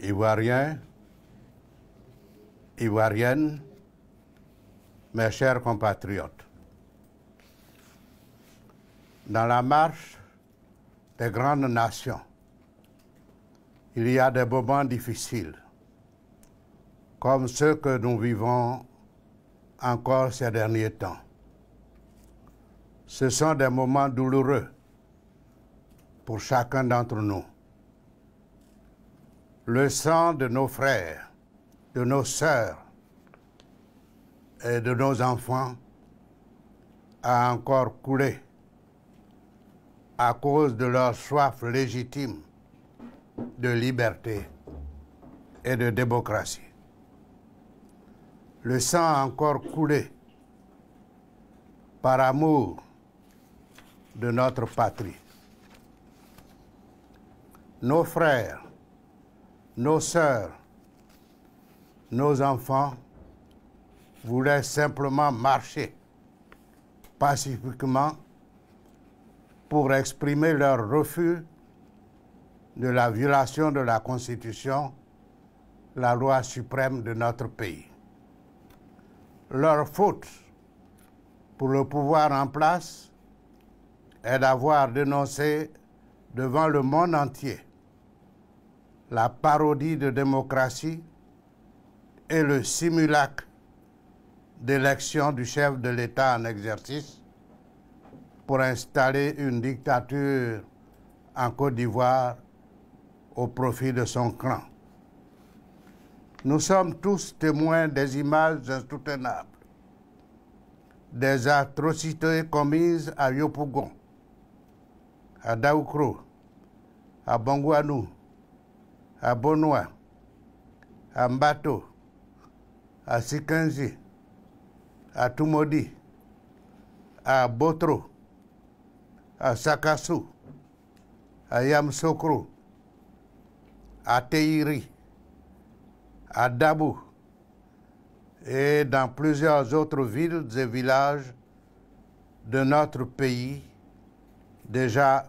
Ivoiriens, Ivoiriennes, mes chers compatriotes, dans la marche des grandes nations, il y a des moments difficiles, comme ceux que nous vivons encore ces derniers temps. Ce sont des moments douloureux pour chacun d'entre nous. Le sang de nos frères, de nos sœurs et de nos enfants a encore coulé à cause de leur soif légitime de liberté et de démocratie. Le sang a encore coulé par amour de notre patrie. Nos frères, nos sœurs, nos enfants voulaient simplement marcher pacifiquement pour exprimer leur refus de la violation de la Constitution, la loi suprême de notre pays. Leur faute pour le pouvoir en place est d'avoir dénoncé devant le monde entier la parodie de démocratie et le simulacre d'élection du chef de l'État en exercice pour installer une dictature en Côte d'Ivoire au profit de son clan. Nous sommes tous témoins des images insoutenables, des atrocités commises à Yopougon, à Daoukro, à Bangouanou, à Bonoua, à Mbato, à Sikenzi, à Tumodi, à Botro, à Sakassou, à Yamsokro, à Teiri, à Dabou et dans plusieurs autres villes et villages de notre pays déjà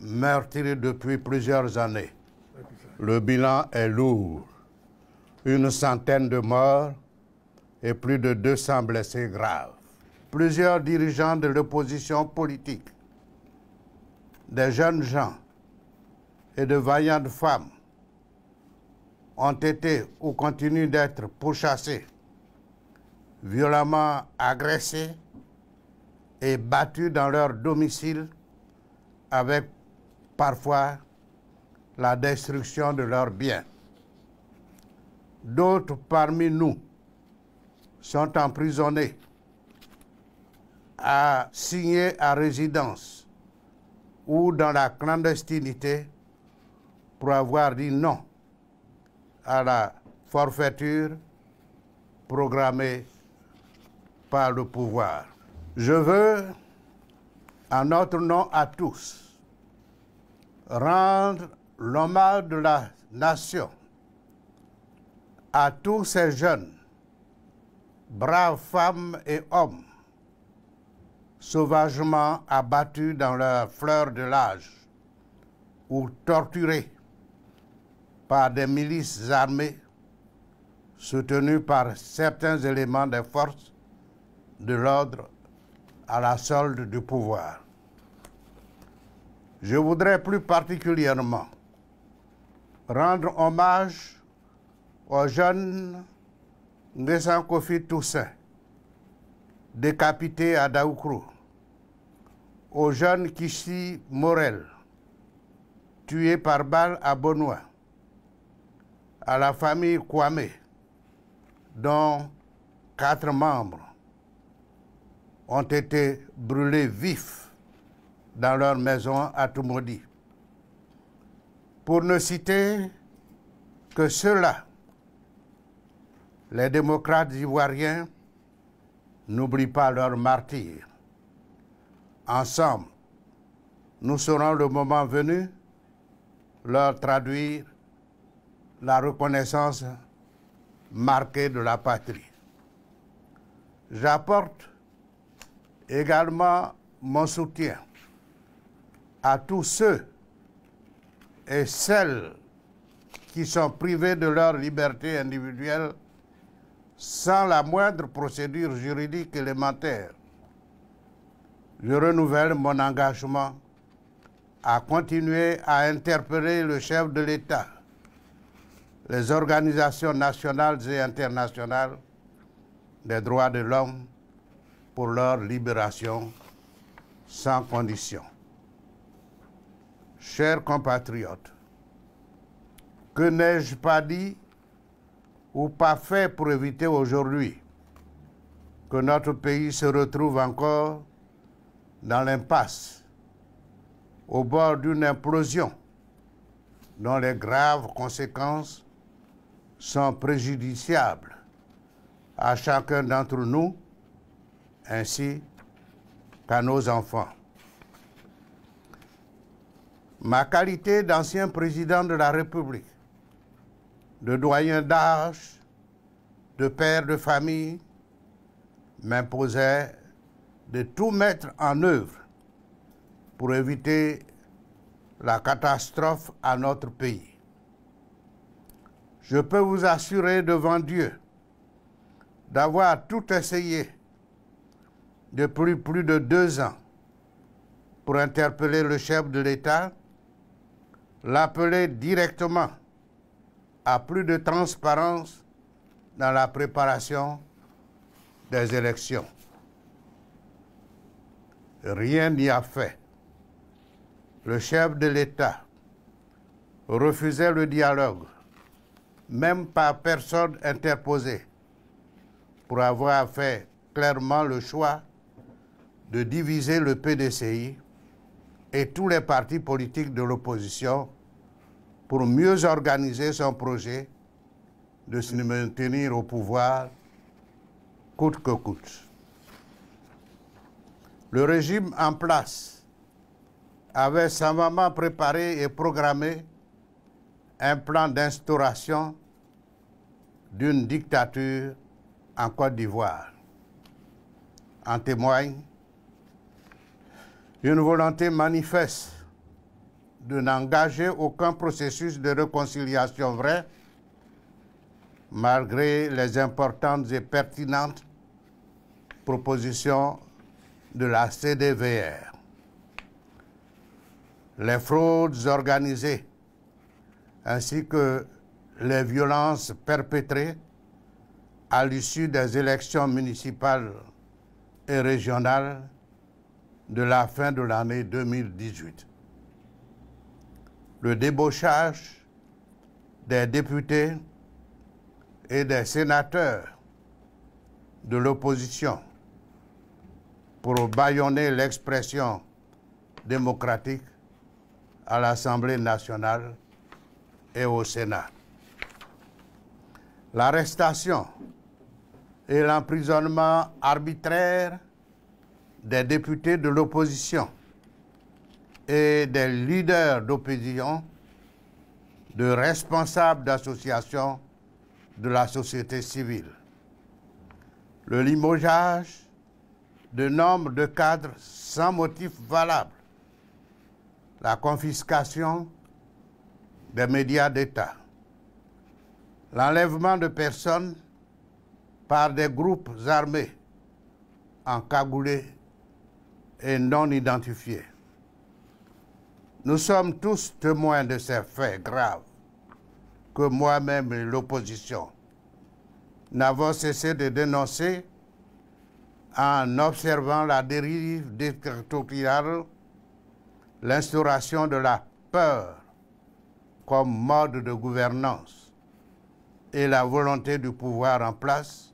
meurtris depuis plusieurs années. Le bilan est lourd. Une centaine de morts et plus de 200 blessés graves. Plusieurs dirigeants de l'opposition politique, des jeunes gens et de vaillantes femmes ont été ou continuent d'être pourchassés, violemment agressés et battus dans leur domicile avec parfois la destruction de leurs biens. D'autres parmi nous sont emprisonnés, assignés à résidence ou dans la clandestinité pour avoir dit non à la forfaiture programmée par le pouvoir. Je veux, en notre nom à tous, rendre l'hommage de la nation à tous ces jeunes, braves femmes et hommes, sauvagement abattus dans leur fleur de l'âge ou torturés par des milices armées soutenues par certains éléments des forces de l'ordre à la solde du pouvoir. Je voudrais plus particulièrement rendre hommage aux jeunes Nguessan Kofi Toussaint, décapité à Daoukro, aux jeunes Kishi Morel, tué par balle à Bonoua, à la famille Kwame, dont 4 membres ont été brûlés vifs dans leur maison à Tumodi. Pour ne citer que ceux-là, les démocrates ivoiriens n'oublient pas leurs martyrs. Ensemble, nous saurons le moment venu leur traduire la reconnaissance marqué de la patrie. J'apporte également mon soutien à tous ceux et celles qui sont privés de leur liberté individuelle sans la moindre procédure juridique élémentaire. Je renouvelle mon engagement à continuer à interpeller le chef de l'État, les organisations nationales et internationales des droits de l'homme pour leur libération sans condition. Chers compatriotes, que n'ai-je pas dit ou pas fait pour éviter aujourd'hui que notre pays se retrouve encore dans l'impasse, au bord d'une implosion dont les graves conséquences sont préjudiciables à chacun d'entre nous ainsi qu'à nos enfants. Ma qualité d'ancien président de la République, de doyen d'âge, de père de famille, m'imposait de tout mettre en œuvre pour éviter la catastrophe à notre pays. Je peux vous assurer devant Dieu d'avoir tout essayé depuis plus de 2 ans pour interpeller le chef de l'État, l'appeler directement à plus de transparence dans la préparation des élections. Rien n'y a fait. Le chef de l'État refusait le dialogue, même par personne interposée, pour avoir fait clairement le choix de diviser le PDCI et tous les partis politiques de l'opposition pour mieux organiser son projet de se maintenir au pouvoir coûte que coûte. Le régime en place avait savamment préparé et programmé un plan d'instauration d'une dictature en Côte d'Ivoire. En témoigne une volonté manifeste de n'engager aucun processus de réconciliation vrai, malgré les importantes et pertinentes propositions de la CDVR. Les fraudes organisées ainsi que les violences perpétrées à l'issue des élections municipales et régionales de la fin de l'année 2018. Le débauchage des députés et des sénateurs de l'opposition pour bâillonner l'expression démocratique à l'Assemblée nationale et au Sénat. L'arrestation et l'emprisonnement arbitraire des députés de l'opposition et des leaders d'opposition, de responsables d'associations de la société civile. Le limogeage de nombre de cadres sans motif valable. La confiscation des médias d'État. L'enlèvement de personnes par des groupes armés encagoulés et non identifiés. Nous sommes tous témoins de ces faits graves que moi-même et l'opposition n'avons cessé de dénoncer en observant la dérive dictatoriale, l'instauration de la peur comme mode de gouvernance et la volonté du pouvoir en place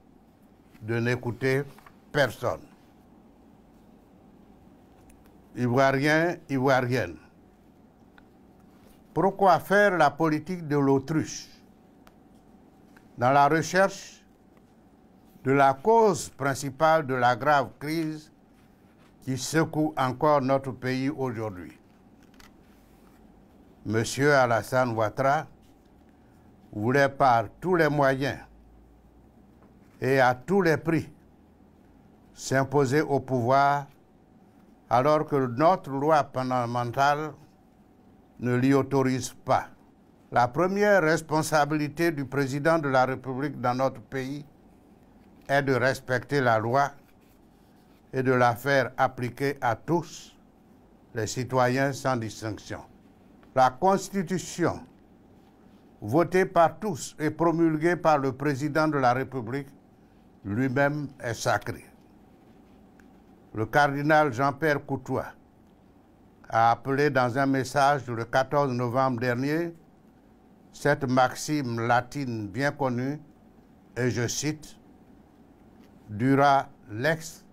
de n'écouter personne. Ivoiriens, Ivoiriennes, pourquoi faire la politique de l'autruche dans la recherche de la cause principale de la grave crise qui secoue encore notre pays aujourd'hui? Monsieur Alassane Ouattara voulait par tous les moyens et à tous les prix s'imposer au pouvoir alors que notre loi fondamentale ne l'y autorise pas. La première responsabilité du président de la République dans notre pays est de respecter la loi et de la faire appliquer à tous les citoyens sans distinction. La Constitution, votée par tous et promulguée par le président de la République, lui-même est sacrée. Le cardinal Jean-Pierre Coutois a appelé dans un message le 14 novembre dernier cette maxime latine bien connue, et je cite, « Dura lex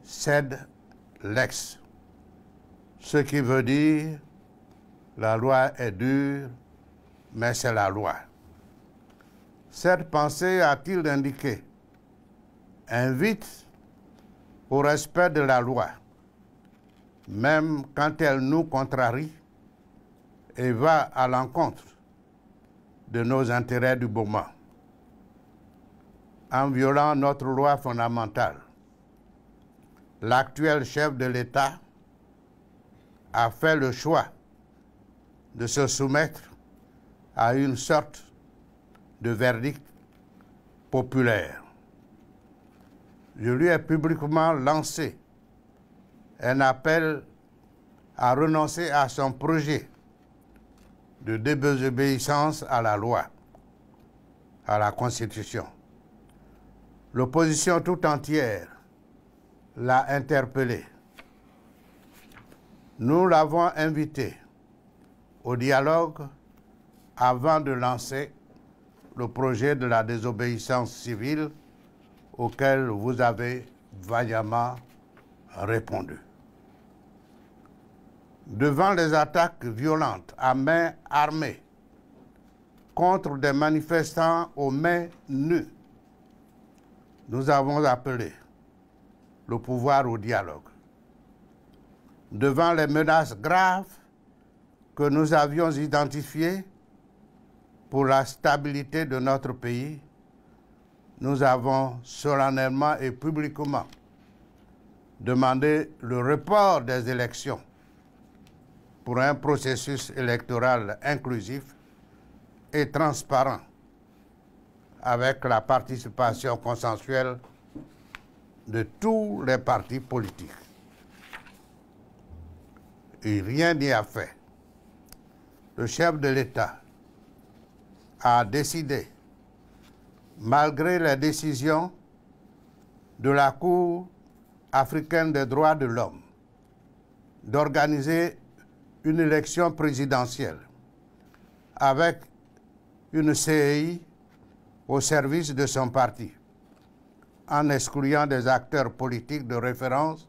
sed lex », ce qui veut dire « la loi est dure, mais c'est la loi ». Cette pensée, a-t-il indiqué, invite au respect de la loi, même quand elle nous contrarie et va à l'encontre de nos intérêts du moment. En violant notre loi fondamentale, l'actuel chef de l'État a fait le choix de se soumettre à une sorte de verdict populaire. Je lui ai publiquement lancé un appel à renoncer à son projet de désobéissance à la loi, à la Constitution. L'opposition tout entière l'a interpellé. Nous l'avons invité au dialogue avant de lancer le projet de la désobéissance civile auquel vous avez vaillamment répondu. Devant les attaques violentes à main armée contre des manifestants aux mains nues, nous avons appelé le pouvoir au dialogue. Devant les menaces graves que nous avions identifiées pour la stabilité de notre pays, nous avons solennellement et publiquement demandé le report des élections pour un processus électoral inclusif et transparent avec la participation consensuelle de tous les partis politiques. Et rien n'y a fait. Le chef de l'État a décidé, malgré les décisions de la Cour africaine des droits de l'homme, d'organiser une élection présidentielle avec une CEI au service de son parti, en excluant des acteurs politiques de référence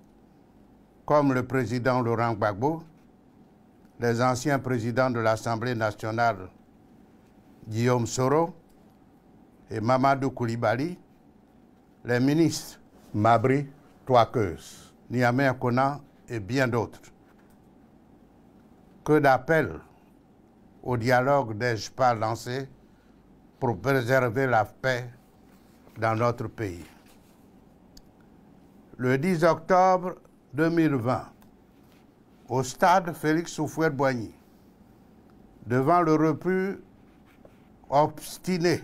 comme le président Laurent Gbagbo, les anciens présidents de l'Assemblée nationale Guillaume Soro et Mamadou Koulibaly, les ministres Mabry Touakeus, Niamey Konan et bien d'autres. Que d'appels au dialogue n'ai-je pas lancé pour préserver la paix dans notre pays. Le 10 octobre 2020, au stade Félix Houphouët-Boigny, devant le refus obstiné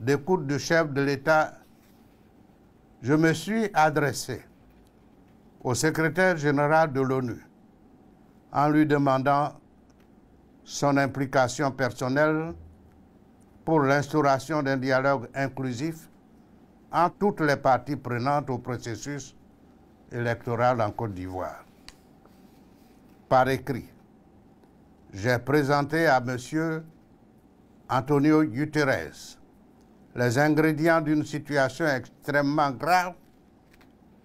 d'écoute du chef de l'État, je me suis adressé au secrétaire général de l'ONU en lui demandant son implication personnelle pour l'instauration d'un dialogue inclusif entre toutes les parties prenantes au processus électoral en Côte d'Ivoire. Par écrit, j'ai présenté à M. Antonio Guterres les ingrédients d'une situation extrêmement grave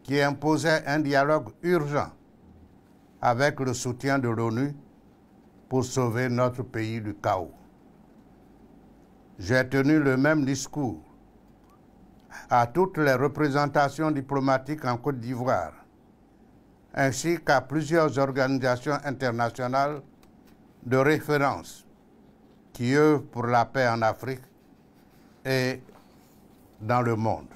qui imposait un dialogue urgent avec le soutien de l'ONU pour sauver notre pays du chaos. J'ai tenu le même discours à toutes les représentations diplomatiques en Côte d'Ivoire, ainsi qu'à plusieurs organisations internationales de référence qui œuvrent pour la paix en Afrique et dans le monde.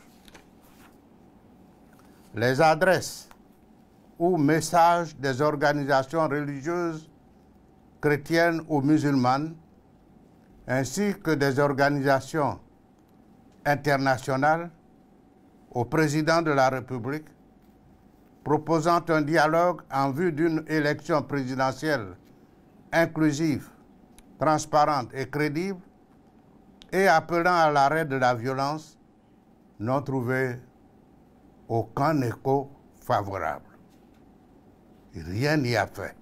Les adresses ou messages des organisations religieuses chrétiennes ou musulmanes, ainsi que des organisations internationales au président de la République, proposant un dialogue en vue d'une élection présidentielle inclusive, transparente et crédible, et appelant à l'arrêt de la violence, n'ont trouvé aucun écho favorable. Rien n'y a fait.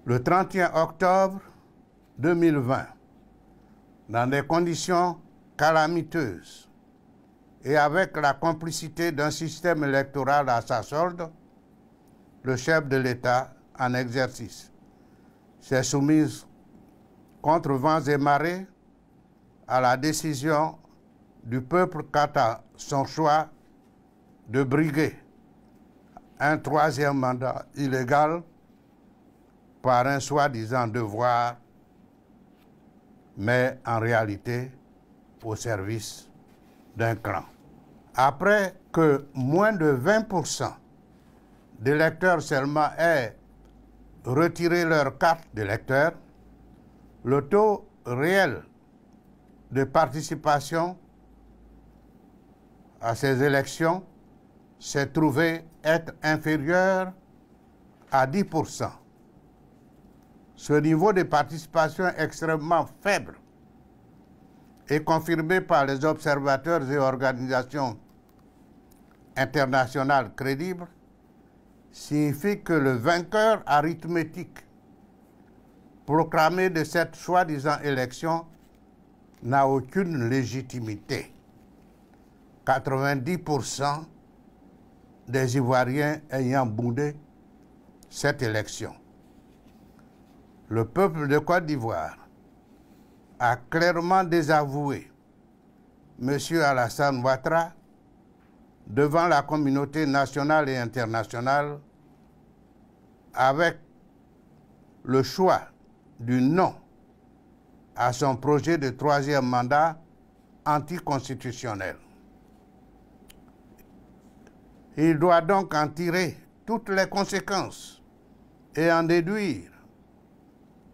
Le 31 octobre 2020, dans des conditions calamiteuses et avec la complicité d'un système électoral à sa solde, le chef de l'État en exercice s'est soumis contre vents et marées à la décision du peuple quant à son choix de briguer un troisième mandat illégal par un soi-disant devoir, mais en réalité au service d'un clan. Après que moins de 20% d'électeurs seulement aient retiré leur carte d'électeur, le taux réel de participation à ces élections s'est trouvé être inférieur à 10%. Ce niveau de participation extrêmement faible est confirmé par les observateurs et organisations internationales crédibles, signifie que le vainqueur arithmétique proclamé de cette soi-disant élection n'a aucune légitimité. 90% des Ivoiriens ayant boudé cette élection. Le peuple de Côte d'Ivoire a clairement désavoué M. Alassane Ouattara devant la communauté nationale et internationale avec le choix du non à son projet de troisième mandat anticonstitutionnel. Il doit donc en tirer toutes les conséquences et en déduire,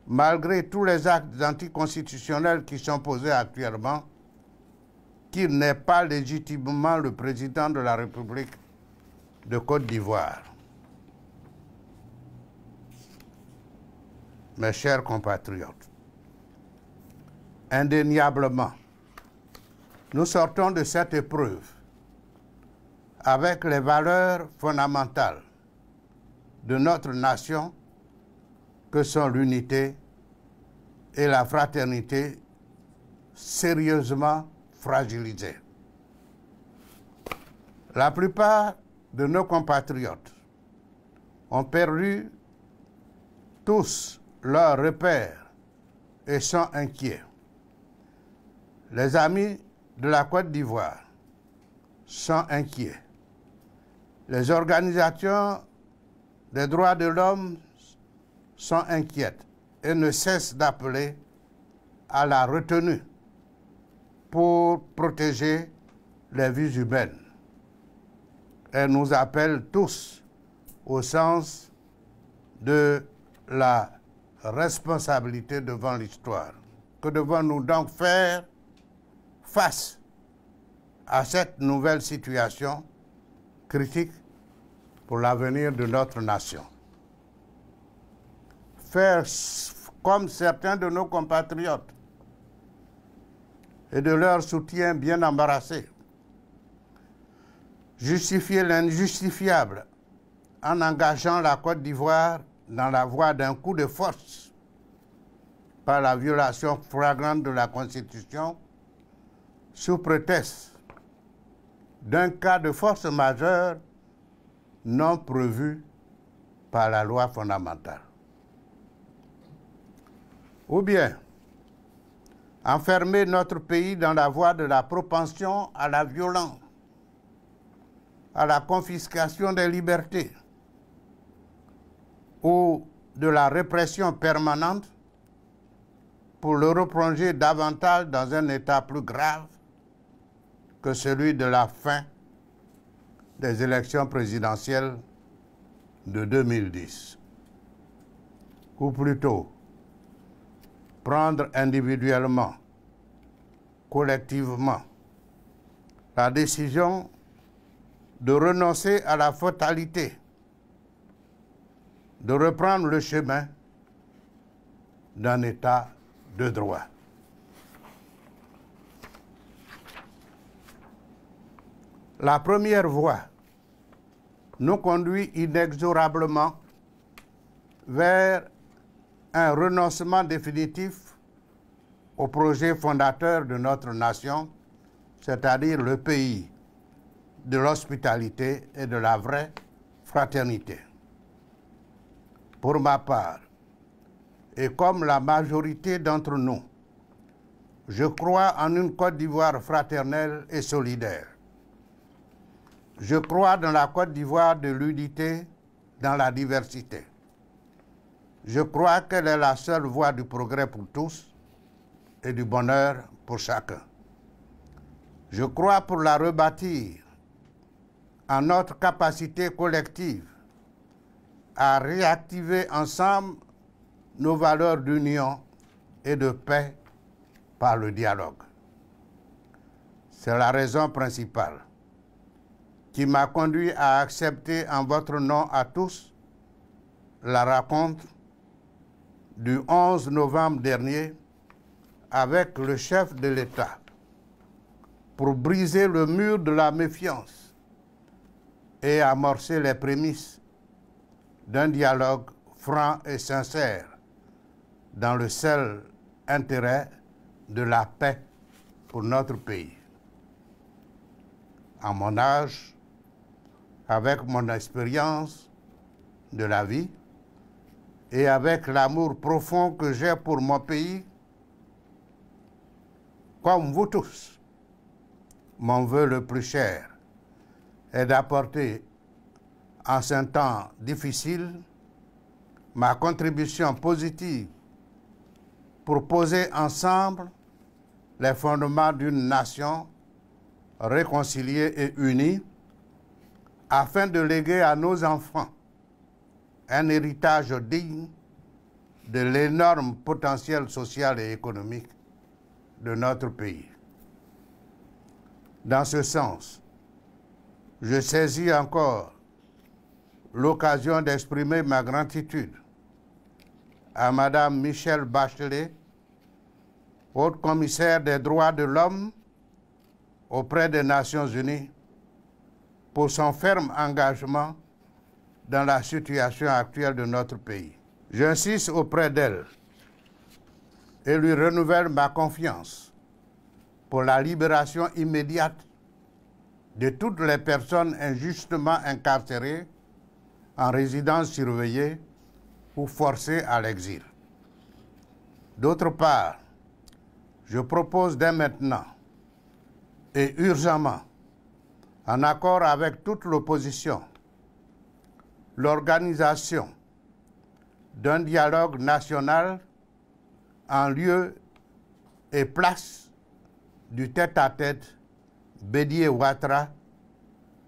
malgré tous les actes anticonstitutionnels qui sont posés actuellement, qu'il n'est pas légitimement le président de la République de Côte d'Ivoire. Mes chers compatriotes, indéniablement, nous sortons de cette épreuve avec les valeurs fondamentales de notre nation que sont l'unité et la fraternité sérieusement fragilisées. La plupart de nos compatriotes ont perdu tous leurs repères et sont inquiets. Les amis de la Côte d'Ivoire sont inquiets. Les organisations des droits de l'homme sont inquiètes et ne cessent d'appeler à la retenue pour protéger les vies humaines. Elles nous appellent tous au sens de la responsabilité devant l'histoire. Que devons-nous donc faire face à cette nouvelle situation critique pour l'avenir de notre nation? Faire comme certains de nos compatriotes et de leur soutien bien embarrassé. Justifier l'injustifiable en engageant la Côte d'Ivoire dans la voie d'un coup de force par la violation flagrante de la Constitution sous prétexte d'un cas de force majeure non prévu par la loi fondamentale. Ou bien enfermer notre pays dans la voie de la propension à la violence, à la confiscation des libertés ou de la répression permanente pour le replonger davantage dans un état plus grave que celui de la fin des élections présidentielles de 2010. Ou plutôt, prendre individuellement, collectivement, la décision de renoncer à la fatalité, de reprendre le chemin d'un État de droit. La première voie nous conduit inexorablement vers un renoncement définitif au projet fondateur de notre nation, c'est-à-dire le pays de l'hospitalité et de la vraie fraternité. Pour ma part, et comme la majorité d'entre nous, je crois en une Côte d'Ivoire fraternelle et solidaire. Je crois dans la Côte d'Ivoire de l'unité dans la diversité. Je crois qu'elle est la seule voie du progrès pour tous et du bonheur pour chacun. Je crois pour la rebâtir en notre capacité collective à réactiver ensemble nos valeurs d'union et de paix par le dialogue. C'est la raison principale qui m'a conduit à accepter en votre nom à tous la rencontre du 11 novembre dernier avec le chef de l'État pour briser le mur de la méfiance et amorcer les prémices d'un dialogue franc et sincère dans le seul intérêt de la paix pour notre pays. À mon âge, avec mon expérience de la vie et avec l'amour profond que j'ai pour mon pays, comme vous tous, mon vœu le plus cher est d'apporter en ce temps difficile ma contribution positive pour poser ensemble les fondements d'une nation réconciliée et unie afin de léguer à nos enfants un héritage digne de l'énorme potentiel social et économique de notre pays. Dans ce sens, je saisis encore l'occasion d'exprimer ma gratitude à Madame Michelle Bachelet, haute commissaire des droits de l'homme auprès des Nations Unies, pour son ferme engagement dans la situation actuelle de notre pays. J'insiste auprès d'elle et lui renouvelle ma confiance pour la libération immédiate de toutes les personnes injustement incarcérées en résidence surveillée ou forcées à l'exil. D'autre part, je propose dès maintenant et urgemment, en accord avec toute l'opposition, l'organisation d'un dialogue national en lieu et place du tête-à-tête Bédié-Ouattara,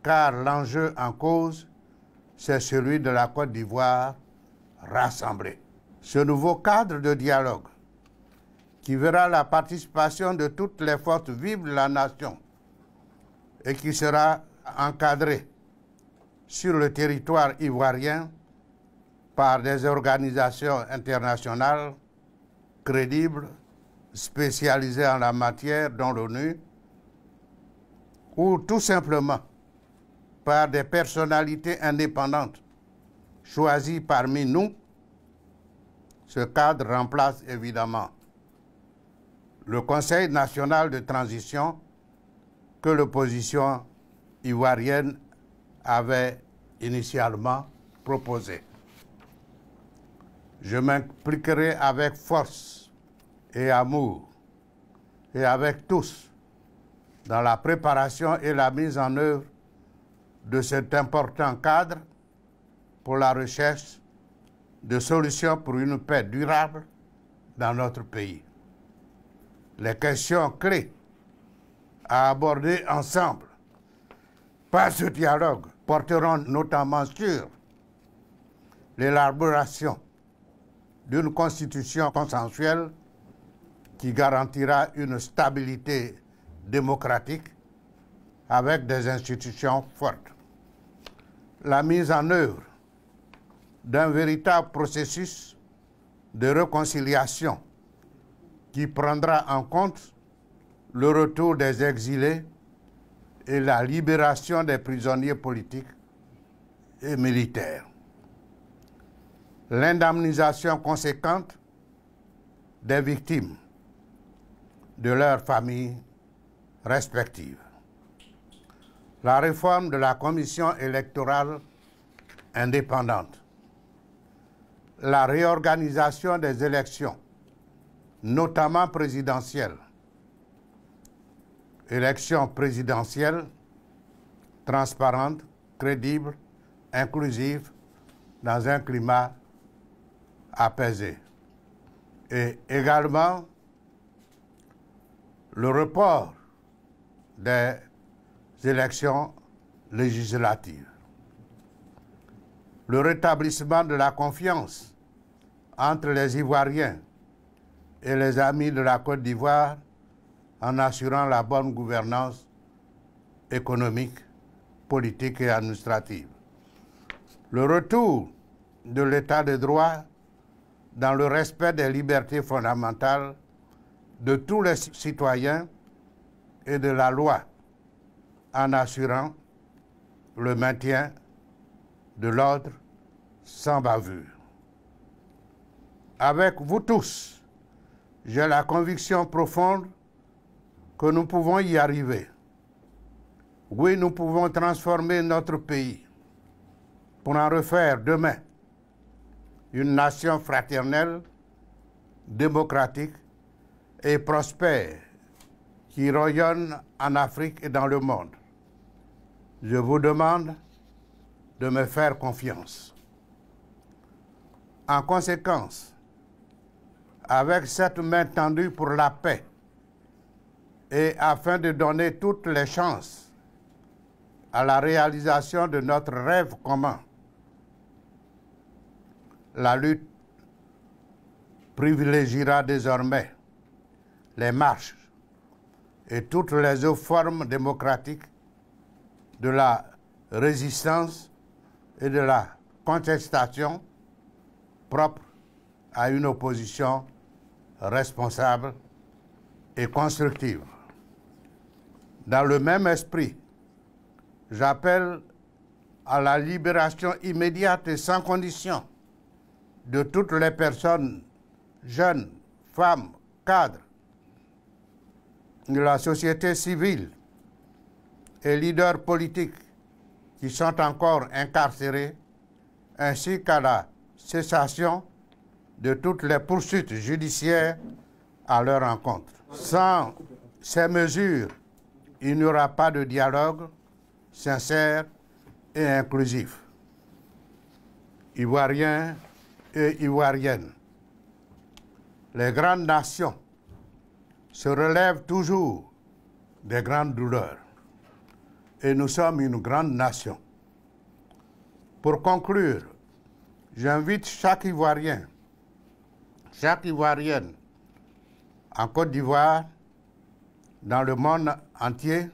car l'enjeu en cause, c'est celui de la Côte d'Ivoire rassemblée. Ce nouveau cadre de dialogue, qui verra la participation de toutes les forces vives de la nation et qui sera encadré sur le territoire ivoirien par des organisations internationales crédibles, spécialisées en la matière, dont l'ONU, ou tout simplement par des personnalités indépendantes choisies parmi nous. Ce cadre remplace évidemment le Conseil national de transition que l'opposition ivoirienne avait initialement proposé. Je m'impliquerai avec force et amour et avec tous dans la préparation et la mise en œuvre de cet important cadre pour la recherche de solutions pour une paix durable dans notre pays. Les questions clés à aborder ensemble par ce dialogue porteront notamment sur l'élaboration d'une constitution consensuelle qui garantira une stabilité démocratique avec des institutions fortes. La mise en œuvre d'un véritable processus de réconciliation qui prendra en compte le retour des exilés et la libération des prisonniers politiques et militaires. L'indemnisation conséquente des victimes de leurs familles respectives. La réforme de la commission électorale indépendante. La réorganisation des élections, notamment présidentielles. Élections présidentielles transparentes, crédibles, inclusives, dans un climat apaisé. Et également le report des élections législatives. Le rétablissement de la confiance entre les Ivoiriens et les amis de la Côte d'Ivoire en assurant la bonne gouvernance économique, politique et administrative. Le retour de l'état de droit dans le respect des libertés fondamentales de tous les citoyens et de la loi en assurant le maintien de l'ordre sans bavure. Avec vous tous, j'ai la conviction profonde que nous pouvons y arriver. Oui, nous pouvons transformer notre pays pour en refaire demain une nation fraternelle, démocratique et prospère qui rayonne en Afrique et dans le monde. Je vous demande de me faire confiance. En conséquence, avec cette main tendue pour la paix et afin de donner toutes les chances à la réalisation de notre rêve commun, la lutte privilégiera désormais les marches et toutes les autres formes démocratiques de la résistance et de la contestation propre à une opposition responsable et constructive. Dans le même esprit, j'appelle à la libération immédiate et sans condition de toutes les personnes, jeunes, femmes, cadres, de la société civile et leaders politiques qui sont encore incarcérés, ainsi qu'à la cessation de toutes les poursuites judiciaires à leur encontre. Sans ces mesures, il n'y aura pas de dialogue sincère et inclusif. Ivoiriens et Ivoiriennes, les grandes nations se relèvent toujours des grandes douleurs. Et nous sommes une grande nation. Pour conclure, j'invite chaque Ivoirien, chaque Ivoirienne en Côte d'Ivoire, dans le monde entier,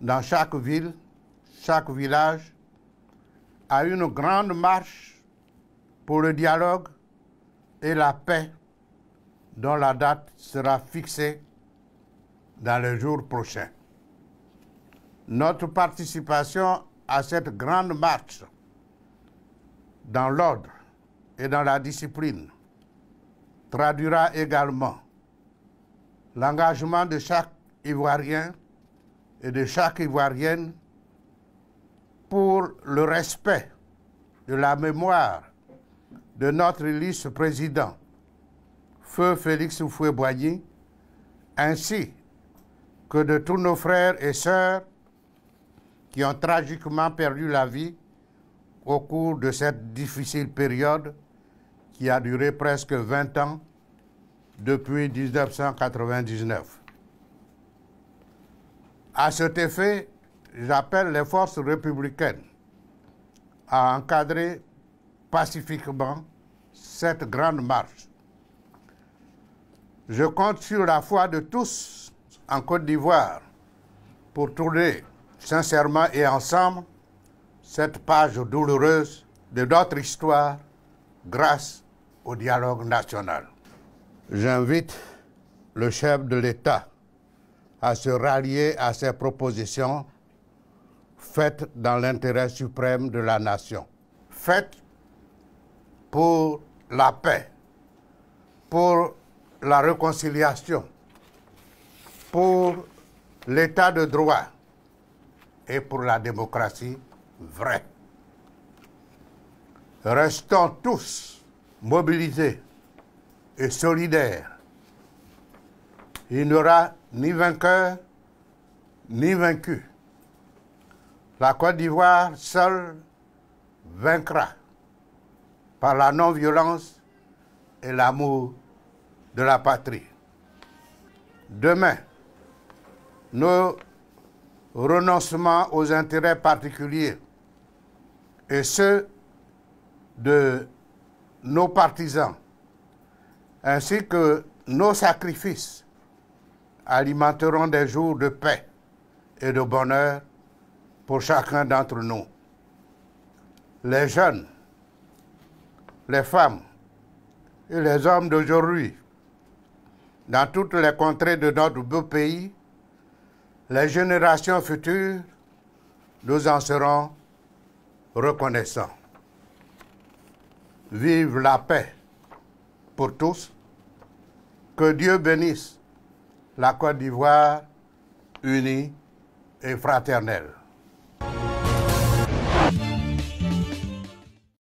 dans chaque ville, chaque village, à une grande marche pour le dialogue et la paix dont la date sera fixée dans les jours prochains. Notre participation à cette grande marche dans l'ordre et dans la discipline traduira également l'engagement de chaque Ivoirien et de chaque Ivoirienne pour le respect de la mémoire de notre illustre président, Feu Félix Houphouët-Boigny, ainsi que de tous nos frères et sœurs qui ont tragiquement perdu la vie au cours de cette difficile période qui a duré presque 20 ans depuis 1999. À cet effet, j'appelle les forces républicaines à encadrer pacifiquement cette grande marche. Je compte sur la foi de tous en Côte d'Ivoire pour tourner sincèrement et ensemble cette page douloureuse de notre histoire grâce au dialogue national. J'invite le chef de l'État à se rallier à ces propositions faites dans l'intérêt suprême de la nation, faites pour la paix, pour la réconciliation, pour l'état de droit et pour la démocratie vraie. Restons tous mobilisés et solidaires. Il n'y aura ni vainqueur ni vaincu. La Côte d'Ivoire seule vaincra par la non-violence et l'amour de la patrie. Demain, nos renoncements aux intérêts particuliers et ceux de nos partisans, ainsi que nos sacrifices, alimenteront des jours de paix et de bonheur pour chacun d'entre nous. Les jeunes, les femmes et les hommes d'aujourd'hui, dans toutes les contrées de notre beau pays, les générations futures, nous en serons reconnaissants. Vive la paix pour tous. Que Dieu bénisse la Côte d'Ivoire unie et fraternelle.